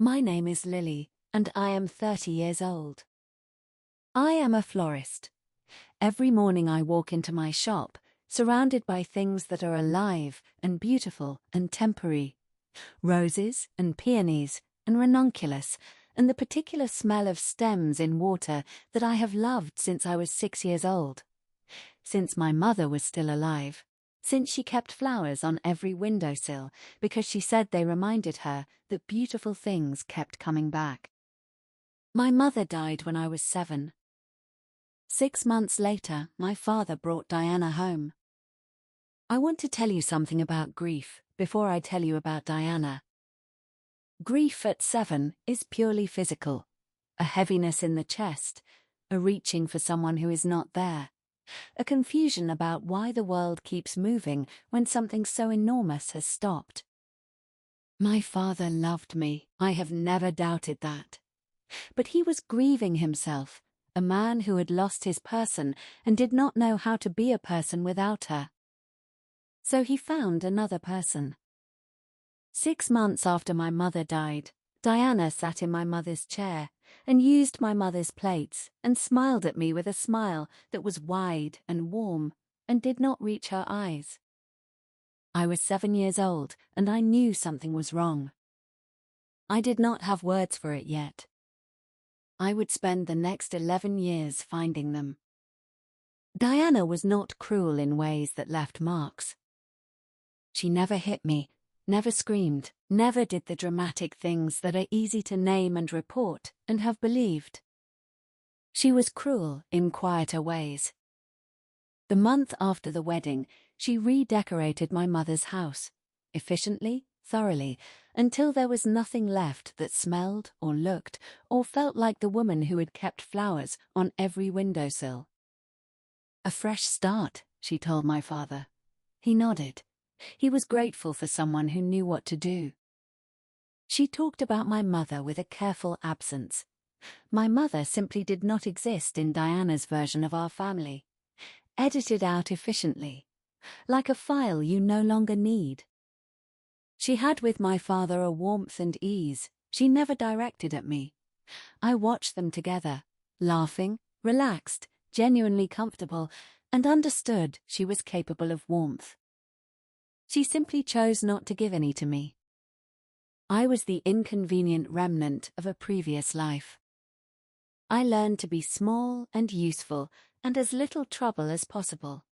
My name is Lily, and I am 30 years old. I am a florist. Every morning I walk into my shop, surrounded by things that are alive and beautiful and temporary. Roses and peonies and ranunculus, and the particular smell of stems in water that I have loved since I was 6 years old. Since my mother was still alive. Since she kept flowers on every windowsill because she said they reminded her that beautiful things kept coming back. My mother died when I was 7. 6 months later, my father brought Diana home. I want to tell you something about grief before I tell you about Diana. Grief at 7 is purely physical. A heaviness in the chest, a reaching for someone who is not there. A confusion about why the world keeps moving when something so enormous has stopped. My father loved me, I have never doubted that. But he was grieving himself, a man who had lost his person and did not know how to be a person without her. So he found another person. 6 months after my mother died, Diana sat in my mother's chair and used my mother's plates and smiled at me with a smile that was wide and warm and did not reach her eyes. I was 7 years old and I knew something was wrong. I did not have words for it yet. I would spend the next 11 years finding them. Diana was not cruel in ways that left marks. She never hit me, never screamed, never did the dramatic things that are easy to name and report and have believed. She was cruel in quieter ways. The month after the wedding, she redecorated my mother's house, efficiently, thoroughly, until there was nothing left that smelled or looked or felt like the woman who had kept flowers on every windowsill. A fresh start, she told my father. He nodded. He was grateful for someone who knew what to do. She talked about my mother with a careful absence. My mother simply did not exist in Diana's version of our family. Edited out efficiently, like a file you no longer need. She had with my father a warmth and ease she never directed at me. I watched them together, laughing, relaxed, genuinely comfortable, and understood she was capable of warmth. She simply chose not to give any to me. I was the inconvenient remnant of a previous life. I learned to be small and useful and as little trouble as possible.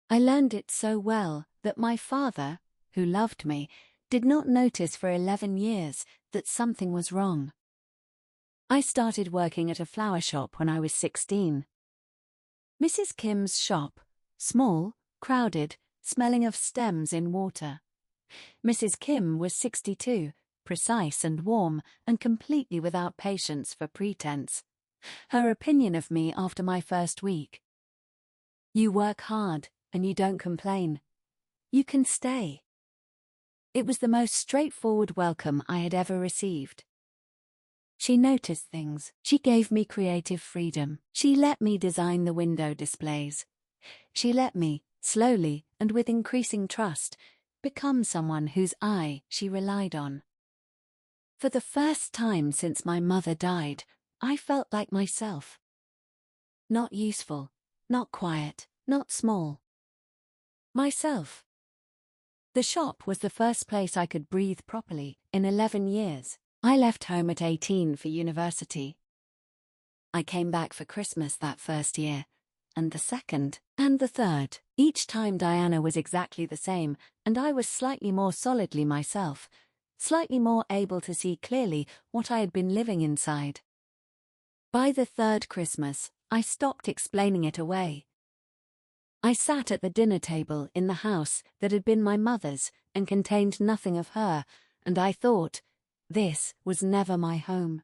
I learned it so well that my father, who loved me, did not notice for 11 years that something was wrong. I started working at a flower shop when I was 16. Mrs. Kim's shop, small, crowded, smelling of stems in water. Mrs. Kim was 62, precise and warm, and completely without patience for pretense. Her opinion of me after my first week: "You work hard, and you don't complain. You can stay." It was the most straightforward welcome I had ever received. She noticed things. She gave me creative freedom. She let me design the window displays. She let me, slowly and with increasing trust, become someone whose eye she relied on. For the first time since my mother died, I felt like myself. Not useful, not quiet, not small. Myself. The shop was the first place I could breathe properly in 11 years. I left home at 18 for university. I came back for Christmas that first year, and the second, and the third. Each time Diana was exactly the same, and I was slightly more solidly myself, slightly more able to see clearly what I had been living inside. By the third Christmas, I stopped explaining it away. I sat at the dinner table in the house that had been my mother's and contained nothing of her, and I thought, this was never my home.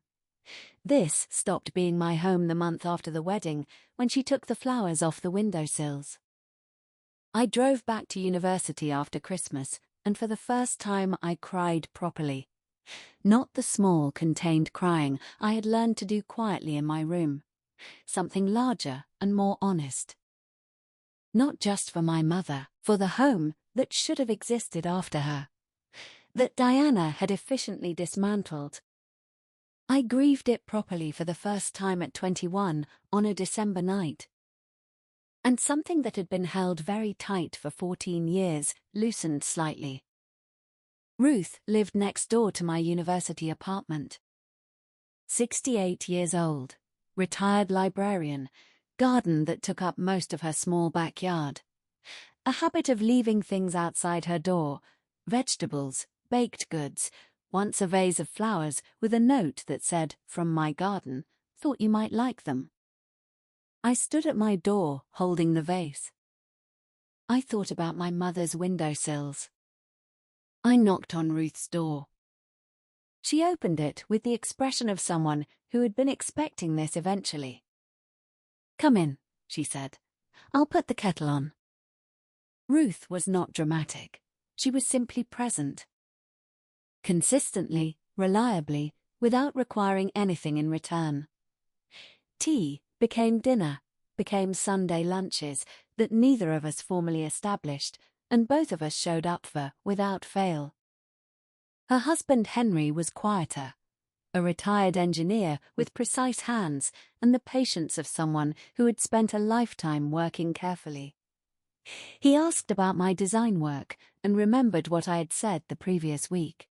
This stopped being my home the month after the wedding, when she took the flowers off the windowsills. I drove back to university after Christmas, and for the first time I cried properly. Not the small, contained crying I had learned to do quietly in my room. Something larger and more honest. Not just for my mother, for the home that should have existed after her. that Diana had efficiently dismantled. I grieved it properly for the first time at 21 on a December night. And something that had been held very tight for 14 years loosened slightly. Ruth lived next door to my university apartment. 68 years old, retired librarian, garden that took up most of her small backyard. A habit of leaving things outside her door, vegetables, baked goods, once a vase of flowers with a note that said, "From my garden, thought you might like them." I stood at my door, holding the vase. I thought about my mother's windowsills. I knocked on Ruth's door. She opened it with the expression of someone who had been expecting this eventually. "Come in," she said. "I'll put the kettle on." Ruth was not dramatic. She was simply present. Consistently, reliably, without requiring anything in return. Tea became dinner, became Sunday lunches that neither of us formally established, and both of us showed up for without fail. Her husband Henry was quieter, a retired engineer with precise hands and the patience of someone who had spent a lifetime working carefully. He asked about my design work and remembered what I had said the previous week.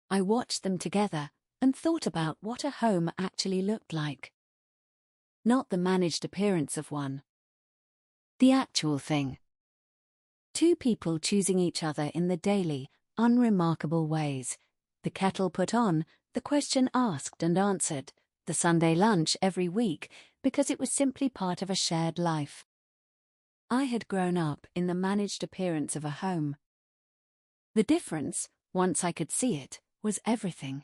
I watched them together and thought about what a home actually looked like. Not the managed appearance of one. The actual thing. Two people choosing each other in the daily, unremarkable ways. The kettle put on, the question asked and answered, the Sunday lunch every week, because it was simply part of a shared life. I had grown up in the managed appearance of a home. The difference, once I could see it, was everything.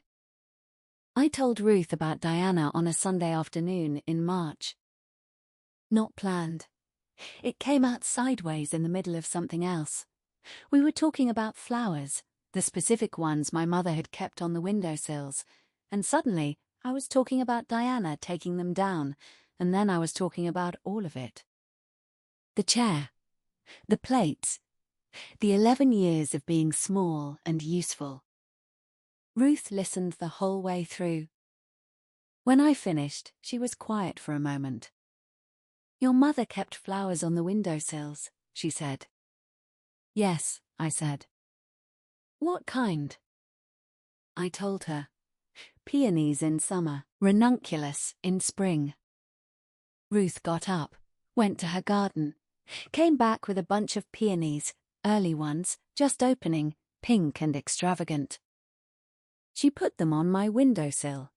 I told Ruth about Diana on a Sunday afternoon in March. Not planned. It came out sideways in the middle of something else. We were talking about flowers, the specific ones my mother had kept on the windowsills, and suddenly I was talking about Diana taking them down, and then I was talking about all of it. The chair, the plates, the 11 years of being small and useful. Ruth listened the whole way through. When I finished, she was quiet for a moment. "Your mother kept flowers on the windowsills," she said. "Yes," I said. "What kind?" I told her. Peonies in summer, ranunculus in spring. Ruth got up, went to her garden, came back with a bunch of peonies, early ones, just opening, pink and extravagant. She put them on my windowsill.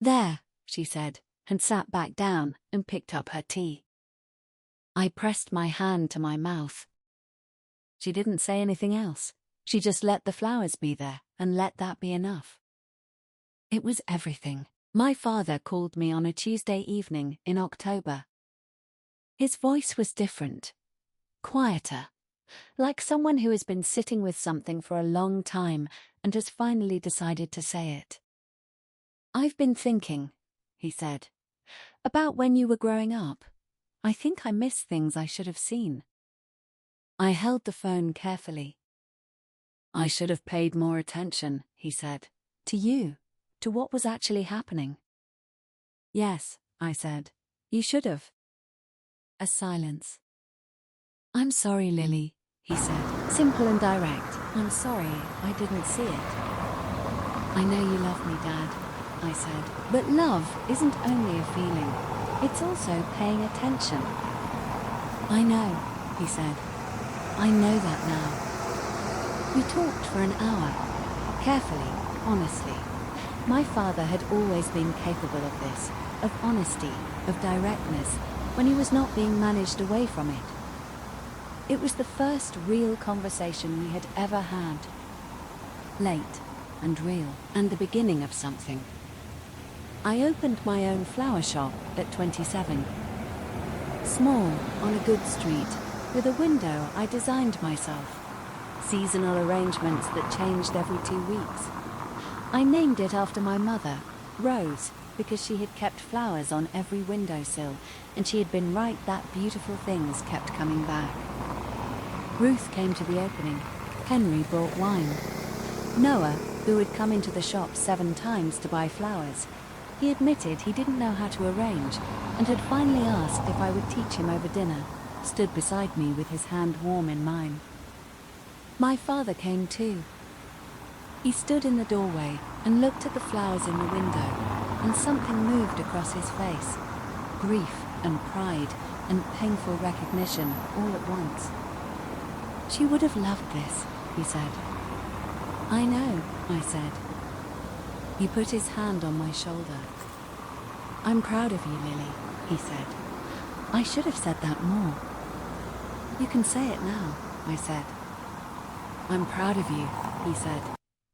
"There," she said, and sat back down and picked up her tea. I pressed my hand to my mouth. She didn't say anything else. She just let the flowers be there and let that be enough. It was everything. My father called me on a Tuesday evening in October. His voice was different, quieter, like someone who has been sitting with something for a long time and has finally decided to say it. "I've been thinking," he said, "about when you were growing up. I think I miss things I should have seen." I held the phone carefully. "I should have paid more attention," he said, "to you, to what was actually happening." "Yes," I said, "you should have." A silence. "I'm sorry, Lily," he said, simple and direct. "I'm sorry, I didn't see it." "I know you love me, Dad," I said, "but love isn't only a feeling, it's also paying attention." "I know," he said. "I know that now." We talked for an hour, carefully, honestly. My father had always been capable of this, of honesty, of directness, when he was not being managed away from it. It was the first real conversation we had ever had. Late and real, and the beginning of something. I opened my own flower shop at 27. Small, on a good street, with a window I designed myself. Seasonal arrangements that changed every 2 weeks. I named it after my mother, Rose, because she had kept flowers on every windowsill, and she had been right that beautiful things kept coming back. Ruth came to the opening, Henry brought wine. Noah, who had come into the shop 7 times to buy flowers, he admitted he didn't know how to arrange and had finally asked if I would teach him over dinner, stood beside me with his hand warm in mine. My father came too. He stood in the doorway and looked at the flowers in the window, and something moved across his face. Grief and pride and painful recognition all at once. She would have loved this, he said. I know, I said. He put his hand on my shoulder. I'm proud of you, Lily, he said. I should have said that more. You can say it now, I said. I'm proud of you, he said.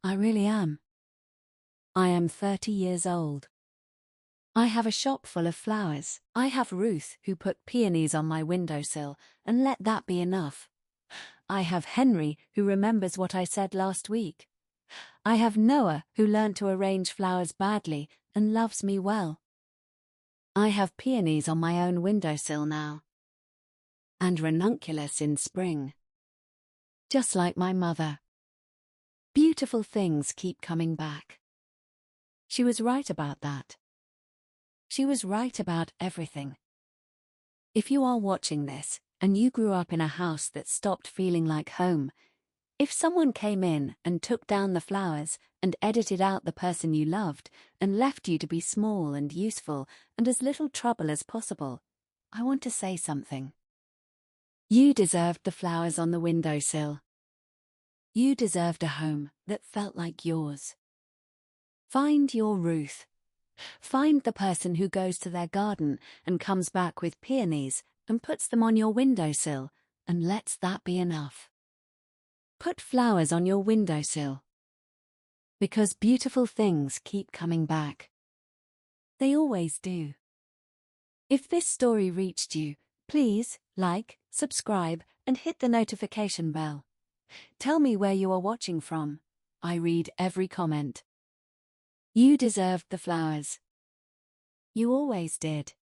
I really am. I am 30 years old. I have a shop full of flowers. I have Ruth, who put peonies on my windowsill, and let that be enough. I have Henry, who remembers what I said last week. I have Noah, who learnt to arrange flowers badly and loves me well. I have peonies on my own windowsill now. And ranunculus in spring. Just like my mother. Beautiful things keep coming back. She was right about that. She was right about everything. If you are watching this, and you grew up in a house that stopped feeling like home, if someone came in and took down the flowers and edited out the person you loved and left you to be small and useful and as little trouble as possible, I want to say something. You deserved the flowers on the windowsill. You deserved a home that felt like yours. Find your Ruth. Find the person who goes to their garden and comes back with peonies and puts them on your windowsill, and lets that be enough. Put flowers on your windowsill. Because beautiful things keep coming back. They always do. If this story reached you, please like, subscribe, and hit the notification bell. Tell me where you are watching from. I read every comment. You deserved the flowers. You always did.